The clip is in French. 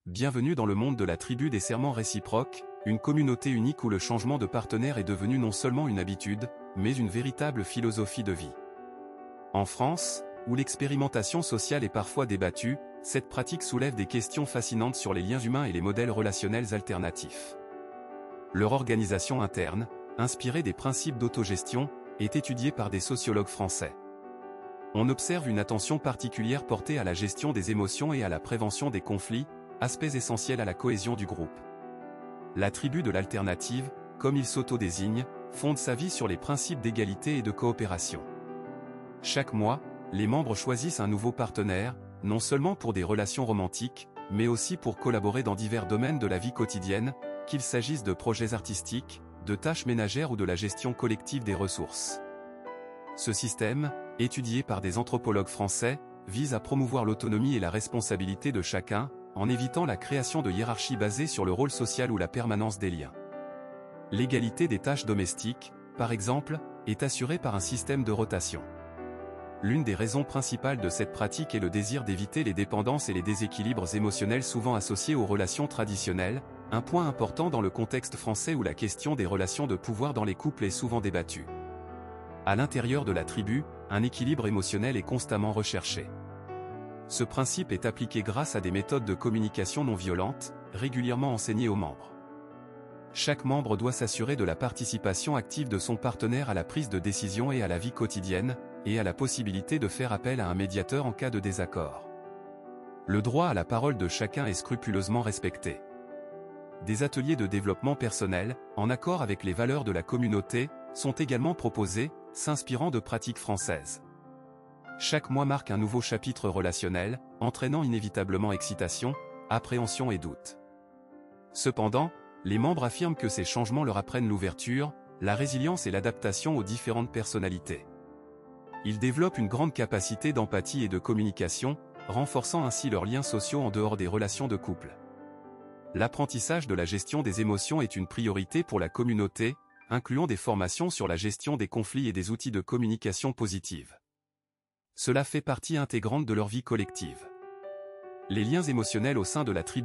Bienvenue dans le monde de la tribu des serments réciproques, une communauté unique où le changement de partenaire est devenu non seulement une habitude, mais une véritable philosophie de vie. En France, où l'expérimentation sociale est parfois débattue, cette pratique soulève des questions fascinantes sur les liens humains et les modèles relationnels alternatifs. Leur organisation interne, inspirée des principes d'autogestion, est étudiée par des sociologues français. On observe une attention particulière portée à la gestion des émotions et à la prévention des conflits, aspects essentiels à la cohésion du groupe. La tribu de l'alternative, comme il s'auto-désigne, fonde sa vie sur les principes d'égalité et de coopération. Chaque mois, les membres choisissent un nouveau partenaire, non seulement pour des relations romantiques, mais aussi pour collaborer dans divers domaines de la vie quotidienne, qu'il s'agisse de projets artistiques, de tâches ménagères ou de la gestion collective des ressources. Ce système, étudié par des anthropologues français, vise à promouvoir l'autonomie et la responsabilité de chacun, en évitant la création de hiérarchies basées sur le rôle social ou la permanence des liens. L'égalité des tâches domestiques, par exemple, est assurée par un système de rotation. L'une des raisons principales de cette pratique est le désir d'éviter les dépendances et les déséquilibres émotionnels souvent associés aux relations traditionnelles, un point important dans le contexte français où la question des relations de pouvoir dans les couples est souvent débattue. À l'intérieur de la tribu, un équilibre émotionnel est constamment recherché. Ce principe est appliqué grâce à des méthodes de communication non violentes, régulièrement enseignées aux membres. Chaque membre doit s'assurer de la participation active de son partenaire à la prise de décision et à la vie quotidienne, et à la possibilité de faire appel à un médiateur en cas de désaccord. Le droit à la parole de chacun est scrupuleusement respecté. Des ateliers de développement personnel, en accord avec les valeurs de la communauté, sont également proposés, s'inspirant de pratiques françaises. Chaque mois marque un nouveau chapitre relationnel, entraînant inévitablement excitation, appréhension et doute. Cependant, les membres affirment que ces changements leur apprennent l'ouverture, la résilience et l'adaptation aux différentes personnalités. Ils développent une grande capacité d'empathie et de communication, renforçant ainsi leurs liens sociaux en dehors des relations de couple. L'apprentissage de la gestion des émotions est une priorité pour la communauté, incluant des formations sur la gestion des conflits et des outils de communication positive. Cela fait partie intégrante de leur vie collective. Les liens émotionnels au sein de la tribu